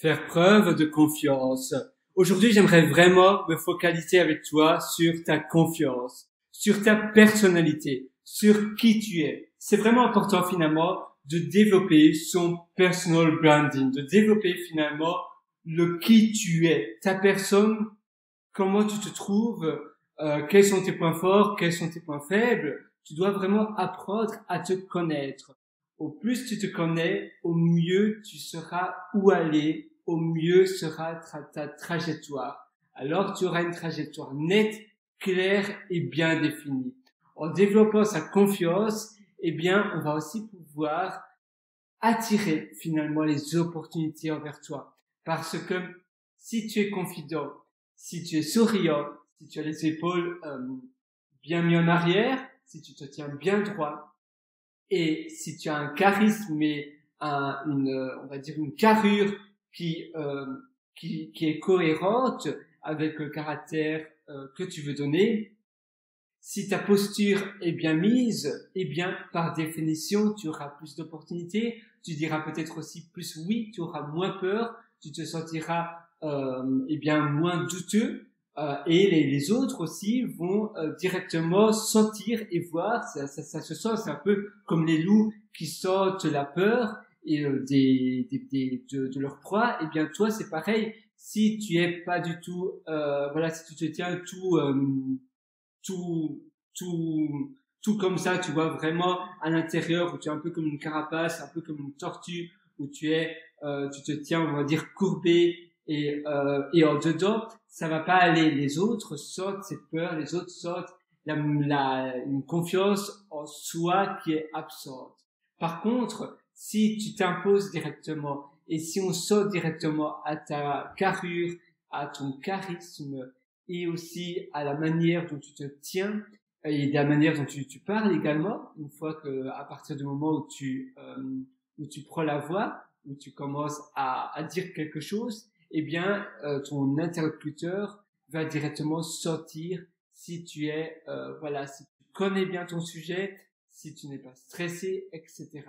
Faire preuve de confiance. Aujourd'hui, j'aimerais vraiment me focaliser avec toi sur ta confiance, sur ta personnalité, sur qui tu es. C'est vraiment important finalement de développer son personal branding, de développer finalement le qui tu es, ta personne, comment tu te trouves, quels sont tes points forts, quels sont tes points faibles. Tu dois vraiment apprendre à te connaître. Au plus tu te connais, au mieux tu sauras où aller, au mieux sera ta trajectoire. Alors tu auras une trajectoire nette, claire et bien définie. En développant sa confiance, eh bien, on va aussi pouvoir attirer finalement les opportunités envers toi. Parce que si tu es confident, si tu es souriant, si tu as les épaules bien mis en arrière, si tu te tiens bien droit, et si tu as un charisme et on va dire une carrure qui est cohérente avec le caractère que tu veux donner, si ta posture est bien mise, eh bien, par définition, tu auras plus d'opportunités, tu diras peut-être aussi plus oui, tu auras moins peur, tu te sentiras eh bien moins douteux, et les autres aussi vont directement sentir et voir, ça se sent, c'est un peu comme les loups qui sentent la peur et de leur proie. Eh bien, toi, c'est pareil. Si tu es pas du tout, voilà, si tu te tiens tout, tout comme ça, tu vois vraiment à l'intérieur où tu es un peu comme une carapace, un peu comme une tortue, où tu te tiens, on va dire courbé et en dedans, ça va pas aller. Les autres sortent cette peur, les autres sortent une confiance en soi qui est absente. Par contre, si tu t'imposes directement et si on saute directement à ta carrure, à ton charisme, et aussi à la manière dont tu te tiens et de la manière dont tu parles également, une fois que à partir du moment où tu prends la voix, où tu commences à dire quelque chose, eh bien ton interlocuteur va directement sortir si tu es voilà, si tu connais bien ton sujet, si tu n'es pas stressé, etc.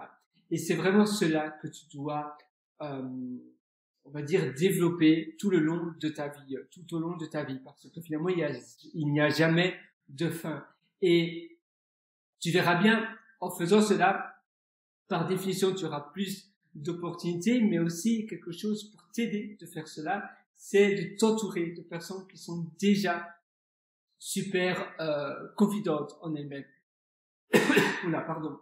Et c'est vraiment cela que tu dois on va dire, développer tout le long de ta vie, tout au long de ta vie, parce que finalement, il n'y a jamais de fin. Et tu verras bien, en faisant cela, par définition, tu auras plus d'opportunités, mais aussi quelque chose pour t'aider de faire cela, c'est de t'entourer de personnes qui sont déjà super confidentes en elles-mêmes. Oula, pardon.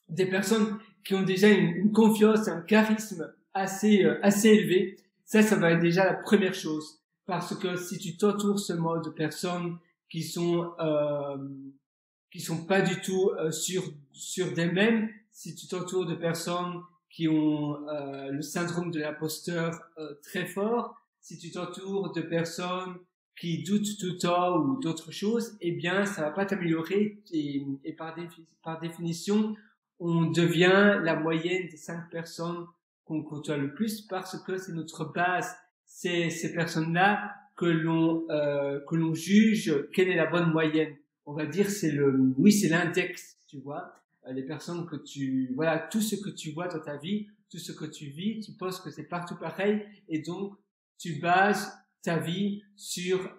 Des personnes qui ont déjà une confiance, un charisme assez élevé. Ça va être déjà la première chose. Parce que si tu t'entoures seulement de personnes qui sont pas du tout sur d'elles-mêmes, si tu t'entoures de personnes qui ont le syndrome de l'imposteur très fort, si tu t'entoures de personnes qui doutent tout le temps ou d'autres choses, eh bien, ça va pas t'améliorer et par définition, on devient la moyenne des 5 personnes qu'on côtoie le plus parce que c'est notre base. C'est ces personnes-là que l'on juge quelle est la bonne moyenne. On va dire c'est l'index, tu vois. Les personnes voilà, tout ce que tu vois dans ta vie, tout ce que tu vis, tu penses que c'est partout pareil et donc tu bases ta vie sur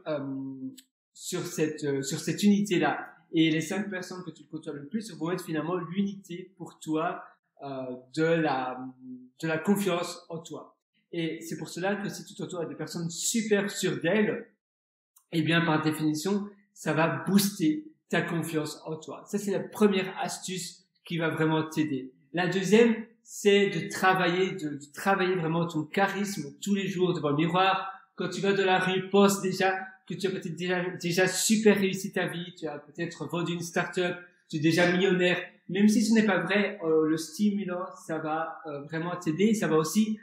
cette unité-là. Et les 5 personnes que tu côtoies le plus vont être finalement l'unité pour toi de la confiance en toi. Et c'est pour cela que si tu t'entoures avec des personnes super sûres d'elles, eh bien par définition, ça va booster ta confiance en toi. Ça, c'est la première astuce qui va vraiment t'aider. La deuxième, c'est de travailler vraiment ton charisme tous les jours devant le miroir. Quand tu vas dans la rue, pense déjà que tu as peut-être déjà super réussi ta vie, tu as peut-être vendu une start-up, tu es déjà millionnaire. Même si ce n'est pas vrai, le stimulant, ça va vraiment t'aider. Ça va aussi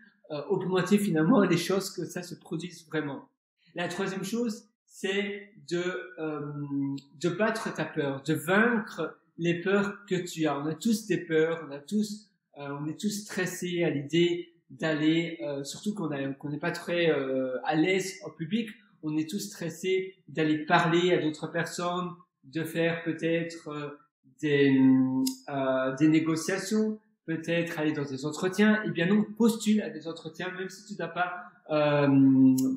augmenter finalement les choses que ça se produise vraiment. La troisième chose, c'est de battre ta peur, de vaincre les peurs que tu as. On a tous des peurs, on est tous stressés à l'idée d'aller, surtout qu'on n'est pas très à l'aise en public, on est tous stressés d'aller parler à d'autres personnes, de faire peut-être des négociations, peut-être aller dans des entretiens. Eh bien non, postule à des entretiens, même si tu n'as pas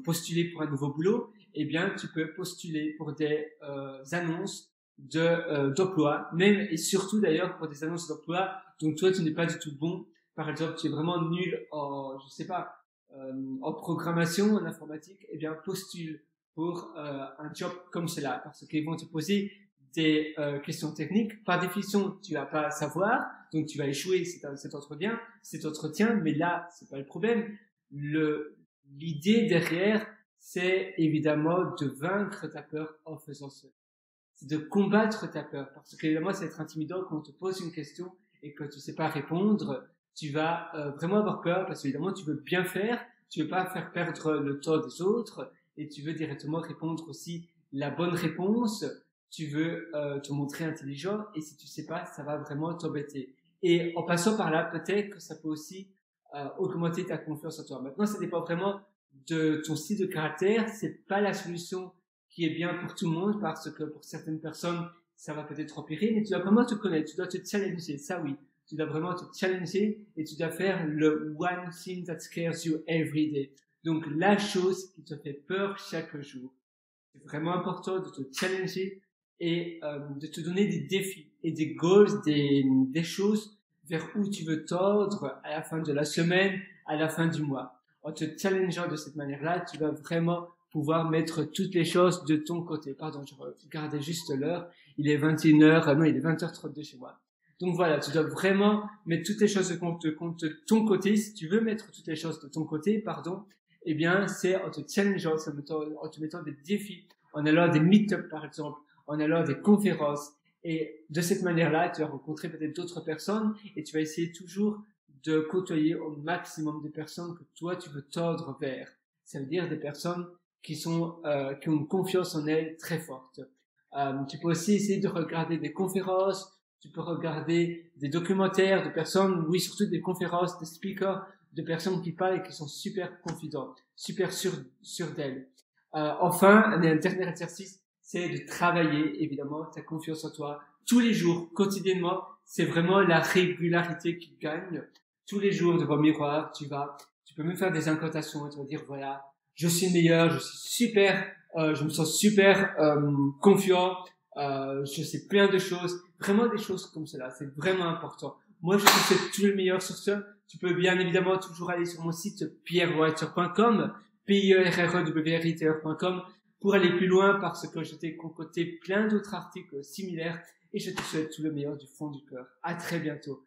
postulé pour un nouveau boulot. Eh bien, tu peux postuler pour des annonces d'emploi, même et surtout d'ailleurs pour des annonces d'emploi dont toi tu n'es pas du tout bon. Par exemple, tu es vraiment nul en, je sais pas, en programmation, en informatique. Eh bien, postule pour un job comme cela, parce qu'ils vont te poser des questions techniques. Par définition, tu vas pas savoir, donc tu vas échouer cet entretien. Mais là, c'est pas le problème. L'idée derrière, c'est évidemment de vaincre ta peur en faisant cela. C'est de combattre ta peur, parce qu'évidemment, c'est être intimidant quand on te pose une question et que tu sais pas répondre. Tu vas vraiment avoir peur, parce qu'évidemment, tu veux bien faire, tu veux pas faire perdre le temps des autres, et tu veux directement répondre aussi la bonne réponse. Tu veux te montrer intelligent, et si tu sais pas, ça va vraiment t'embêter. Et en passant par là, peut-être que ça peut aussi augmenter ta confiance en toi. Maintenant, ça dépend vraiment de ton style de caractère. C'est pas la solution qui est bien pour tout le monde, parce que pour certaines personnes, ça va peut-être empirer, mais tu dois vraiment te connaître, tu dois te challenger, ça oui. Tu dois vraiment te challenger et tu dois faire le one thing that scares you every day. Donc, la chose qui te fait peur chaque jour. C'est vraiment important de te challenger et de te donner des défis et des goals, des choses vers où tu veux tordre à la fin de la semaine, à la fin du mois. En te challengeant de cette manière-là, tu vas vraiment pouvoir mettre toutes les choses de ton côté. Pardon, je regardais juste l'heure. Il est 21h, non, il est 20h32 chez moi. Donc voilà, tu dois vraiment mettre toutes les choses de ton côté. Si tu veux mettre toutes les choses de ton côté, pardon, eh bien, c'est en te challengeant, en te mettant des défis, en allant à des meet-up par exemple, en allant à des conférences. Et de cette manière-là, tu vas rencontrer peut-être d'autres personnes et tu vas essayer toujours de côtoyer au maximum des personnes que toi tu veux tordre vers. Ça veut dire des personnes qui ont une confiance en elles très forte. Tu peux aussi essayer de regarder des conférences, tu peux regarder des documentaires de personnes, oui, surtout des conférences, des speakers, de personnes qui parlent et qui sont super confidentes, super sûres d'elles. Enfin, un dernier exercice, c'est de travailler, évidemment, ta confiance en toi. Tous les jours, quotidiennement, c'est vraiment la régularité qui gagne. Tous les jours, devant le miroir, tu peux même faire des incantations, tu vas dire, voilà, je suis meilleur, je suis super, je me sens super confiant, je sais plein de choses, vraiment des choses comme cela, c'est vraiment important. Moi, je te souhaite tout le meilleur sur ce. Tu peux bien évidemment toujours aller sur mon site pierrewriter.com, pierrewriter.com, pour aller plus loin, parce que je t'ai concocté plein d'autres articles similaires et je te souhaite tout le meilleur du fond du cœur. À très bientôt.